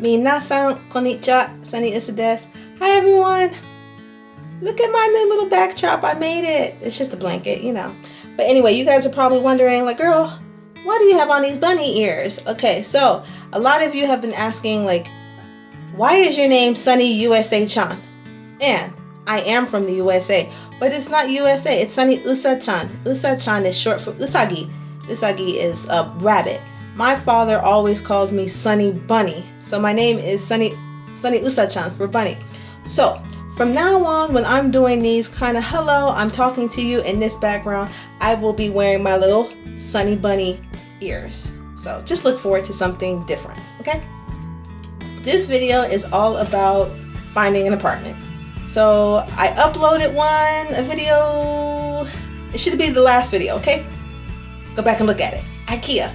Minasan konnichiwa, Sunny Usa desu. Hi everyone! Look at my new little backdrop, I made it. It's just a blanket, you know. But anyway, you guys are probably wondering, like, girl, why do you have on these bunny ears? Okay, so a lot of you have been asking, like, why is your name Sunny USA-chan? And I am from the USA, but it's not USA, it's Sunny Usa-chan. Usa-chan is short for Usagi. Usagi is a rabbit. My father always calls me Sunny Bunny. So my name is Sunny Usa-chan for bunny. So from now on, when I'm doing these kind of hello, I'm talking to you in this background, I will be wearing my little Sunny Bunny ears. So just look forward to something different, okay? This video is all about finding an apartment. So I uploaded a video. It should be the last video, okay? Go back and look at it. IKEA.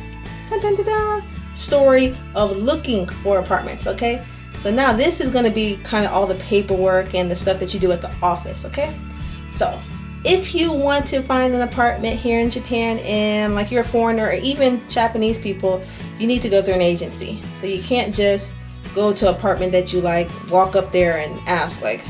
Dun, dun, dun, dun. Story of looking for apartments, okay? So now this is going to be kind of all the paperwork and the stuff that you do at the office, okay? So if you want to find an apartment here in Japan, and like you're a foreigner or even Japanese people, you need to go through an agency. So you can't just go to an apartment that you like, walk up there and ask like,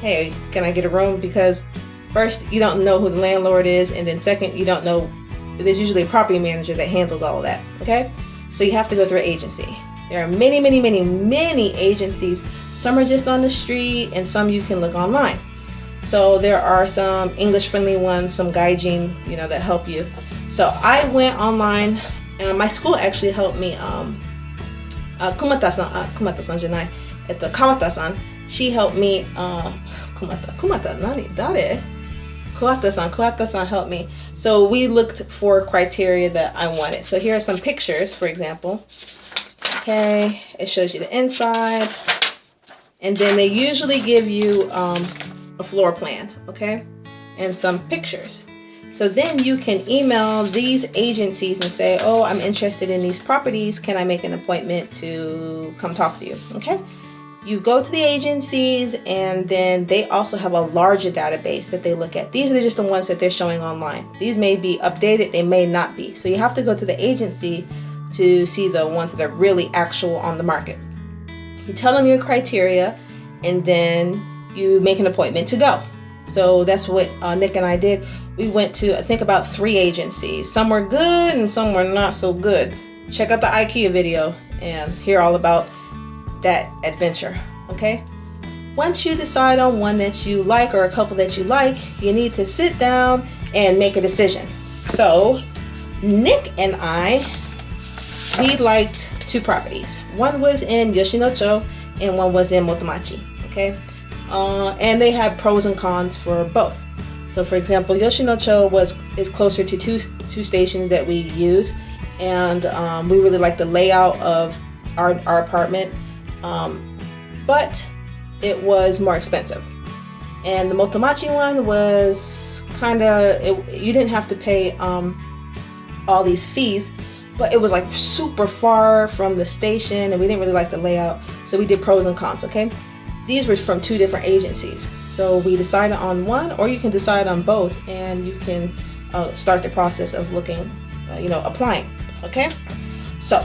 hey, can I get a room? Because first, you don't know who the landlord is, and then second, you don't know, there's usually a property manager that handles all of that, okay? So you have to go through an agency. There are many, many, many, many agencies. Some are just on the street and some you can look online. So there are some English-friendly ones, some gaijin, you know, that help you. So I went online, and my school actually helped me. Kumata-san, Kumata-san じゃない。Kawata-san, she helped me. Kumata, nani? Dare? Kawata-san helped me. So we looked for criteria that I wanted. So here are some pictures, for example. Okay, it shows you the inside, and then they usually give you a floor plan, okay, and some pictures. So then you can email these agencies and say, oh, I'm interested in these properties, can I make an appointment to come talk to you? Okay, you go to the agencies, and then they also have a larger database that they look at. These are just the ones that they're showing online. These may be updated, they may not be. So you have to go to the agency to see the ones that are really actual on the market. You tell them your criteria, and then you make an appointment to go. So that's what Nick and I did. We went to, I think, about 3 agencies. Some were good and some were not so good. Check out the IKEA video and hear all about that adventure, okay? Once you decide on one that you like or a couple that you like, you need to sit down and make a decision. So Nick and I, we liked 2 properties. One was in Yoshinocho and one was in Motomachi, okay? And they had pros and cons for both. So for example, Yoshinocho is closer to two stations that we use, and we really like the layout of our apartment, but it was more expensive. And the Motomachi one was you didn't have to pay all these fees, but it was like super far from the station, and we didn't really like the layout, so we did pros and cons, okay? These were from 2 different agencies. So we decided on one, or you can decide on both, and you can start the process of looking, applying, okay? So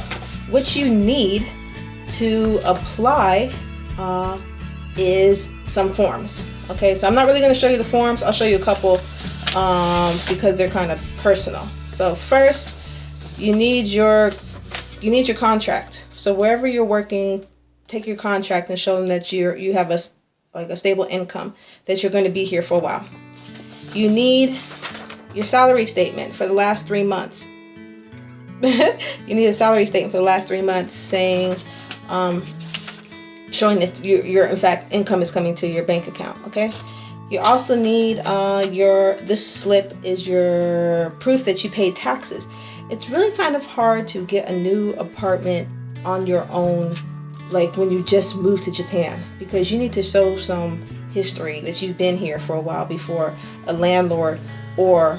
what you need to apply is some forms, okay? So I'm not really gonna show you the forms, I'll show you a couple because they're kind of personal. So first, you need your contract. So wherever you're working, take your contract and show them that you have a stable income, that you're going to be here for a while. You need your salary statement for the last 3 months. You need a salary statement for the last 3 months saying, showing that your in fact income is coming to your bank account, okay? You also need this slip is your proof that you paid taxes. It's really kind of hard to get a new apartment on your own, like when you just moved to Japan, because you need to show some history that you've been here for a while before a landlord or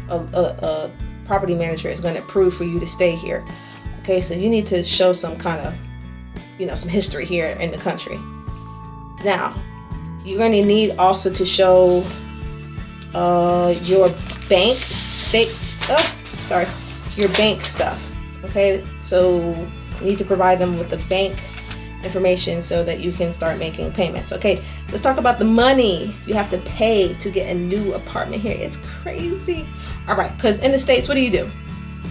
a property manager is going to approve for you to stay here. Okay, so you need to show some kind of, some history here in the country. Now, you're going to need also to show your bank your bank stuff. Okay, so You need to provide them with the bank information so that you can start making payments. Okay, let's talk about the money you have to pay to get a new apartment here. It's crazy. All right, because in the States, what do?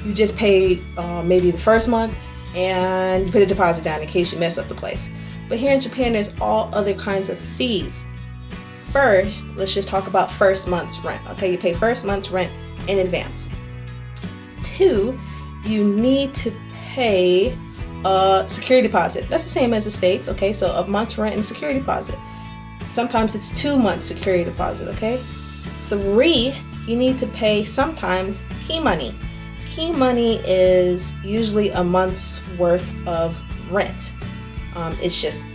You just pay maybe the first month and you put a deposit down in case you mess up the place. But here in Japan, there's all other kinds of fees. First, let's just talk about first month's rent. Okay, you pay first month's rent in advance. 2, you need to pay a security deposit. That's the same as the States. Okay, so a month's rent and security deposit. Sometimes it's 2 months security deposit. Okay. 3, you need to pay sometimes key money. Key money is usually a month's worth of rent. It just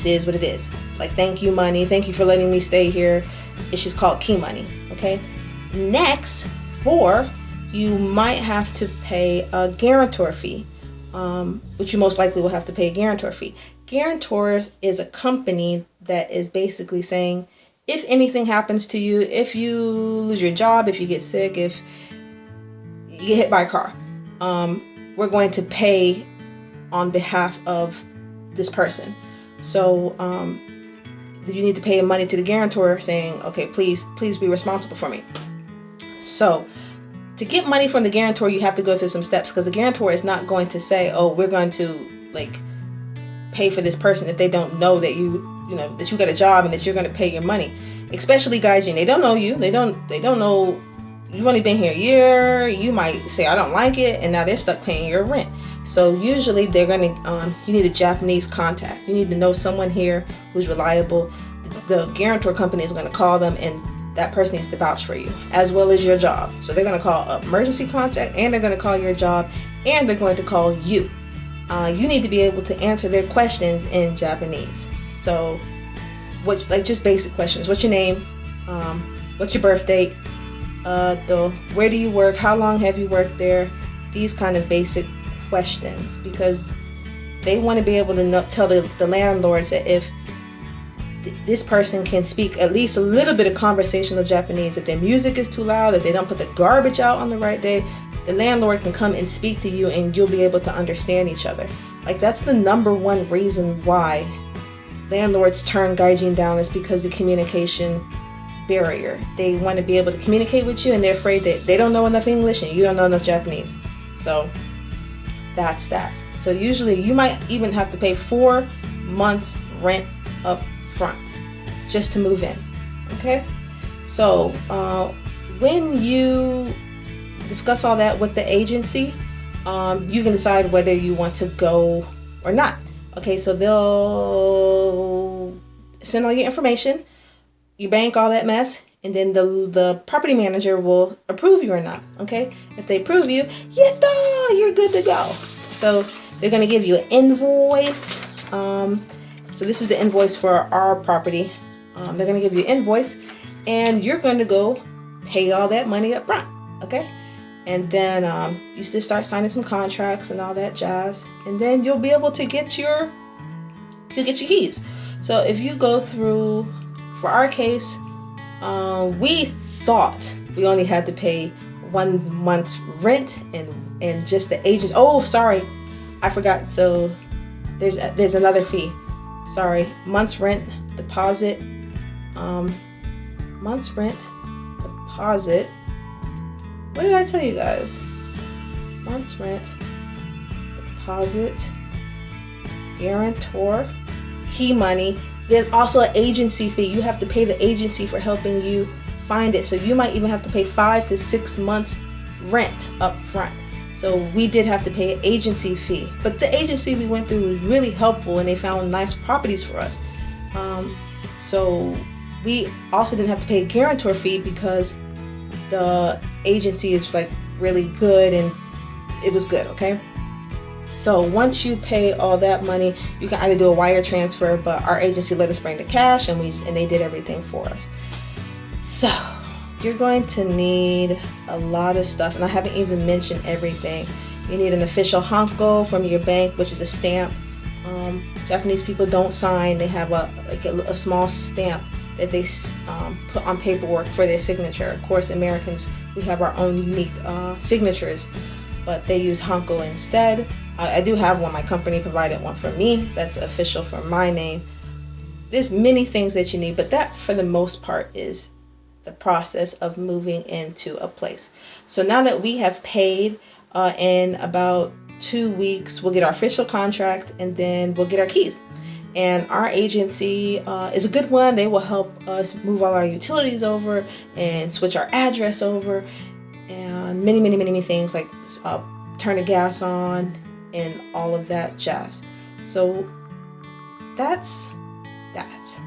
is what it is. Like, thank you money, thank you for letting me stay here. It's just called key money. Okay. Next, 4, you might have to pay a guarantor fee, which you most likely will have to pay a guarantor fee. Guarantors is a company that is basically saying, if anything happens to you, if you lose your job, if you get sick, if you get hit by a car, we're going to pay on behalf of this person. So you need to pay money to the guarantor saying, okay, please be responsible for me. So to get money from the guarantor, you have to go through some steps, because the guarantor is not going to say, oh, we're going to pay for this person if they don't know that that you got a job and that you're going to pay your money. Especially gaijin, they don't know you. They don't know you've only been here a year. You might say, I don't like it, and now they're stuck paying your rent. So usually they're going to, you need a Japanese contact. You need to know someone here who's reliable. The guarantor company is going to call them, and that person needs to vouch for you, as well as your job. So they're going to call an emergency contact, and they're going to call your job, and they're going to call you. You need to be able to answer their questions in Japanese. So, just basic questions. What's your name? What's your birth date? Where do you work? How long have you worked there? These kind of basic questions, because they want to be able to tell the landlords that if this person can speak at least a little bit of conversational Japanese, if their music is too loud, if they don't put the garbage out on the right day, the landlord can come and speak to you and you'll be able to understand each other. That's the number one reason why landlords turn gaijin down, is because of the communication barrier. They want to be able to communicate with you, and they're afraid that they don't know enough English and you don't know enough Japanese. So that's that. So usually you might even have to pay 4 months rent up front just to move in. Okay, so when you discuss all that with the agency, you can decide whether you want to go or not. Okay, so they'll send all your information, you bank all that mess, and then the property manager will approve you or not. Okay, if they approve you, you're good to go. So they're going to give you an invoice. So this is the invoice for our property. They're going to give you an invoice, and you're going to go pay all that money up front. Okay, and then you just start signing some contracts and all that jazz, and then you'll be able to get your keys. So if you go through, for our case, we thought we only had to pay 1 month's rent and just the agents. Oh, sorry, I forgot. So there's another fee. Sorry, month's rent deposit. Month's rent deposit. What did I tell you guys? Month's rent deposit, guarantor, key money. There's also an agency fee. You have to pay the agency for helping you find it. So you might even have to pay 5 to 6 months rent up front. So we did have to pay an agency fee. But the agency we went through was really helpful, and they found nice properties for us. So we also didn't have to pay a guarantor fee because the agency is really good, and it was good. Okay. So once you pay all that money, you can either do a wire transfer, but our agency let us bring the cash, and they did everything for us. So you're going to need a lot of stuff, and I haven't even mentioned everything. You need an official hanko from your bank, which is a stamp. Japanese people don't sign. They have a small stamp that they put on paperwork for their signature. Of course, Americans, we have our own unique signatures, but they use hanko instead. I do have one. My company provided one for me. That's official for my name. There's many things that you need, but that for the most part is the process of moving into a place. So now that we have paid, in about 2 weeks, we'll get our official contract and then we'll get our keys. And our agency is a good one. They will help us move all our utilities over and switch our address over and many things like turn the gas on and all of that jazz. So that's that.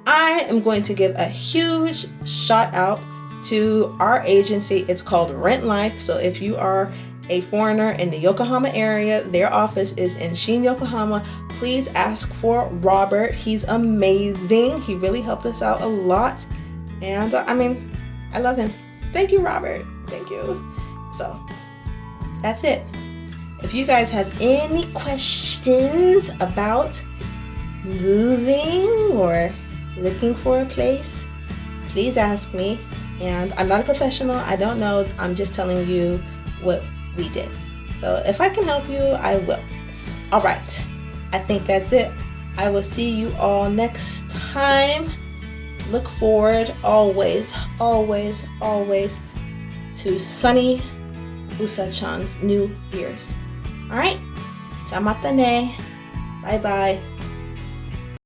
I am going to give a huge shout out to our agency. It's called Rent Life. So if you are a foreigner in the Yokohama area, their office is in Shin, Yokohama. Please ask for Robert. He's amazing. He really helped us out a lot. And I love him. Thank you, Robert. Thank you. So that's it. If you guys have any questions about moving or looking for a place, please ask me. And I'm not a professional. I don't know. I'm just telling you what we did. So if I can help you, I will. All right. I think that's it. I will see you all next time. Look forward always to Sunny Usa-chan's New Year's. All right. Jamata ne. Bye bye.